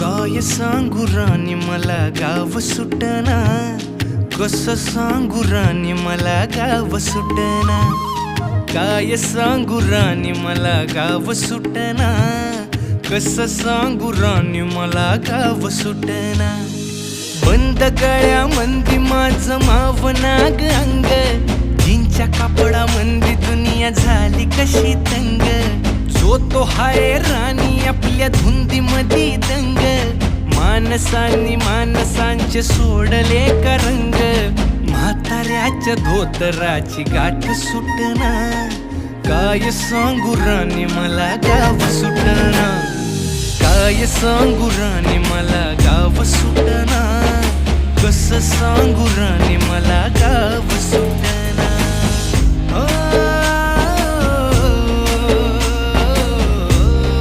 काय सांगू राणी मला गाव सुटना, कसं सांगू राणी मला गाव सुटना. काय सांगू राणी मला गाव सुटना, कसं सांगू राणी मला गाव सुटना. बंद गळ्यामंदी माझं मावनाग अंग, जीनच्या कापडामंदी दुनिया झाली कशी तंग. जो तो हाय राणी आपल्या धुंदीमधी दंग, माणसांनी माणसांचे सोडले का रंग. म्हाताऱ्याच्या धोतराची गाठ सुटना, काय सांगू राणी मला गाव सुटना. काय सांगू राणी मला गाव सुटना, कसं सांगू राणी मला गाव सुटना.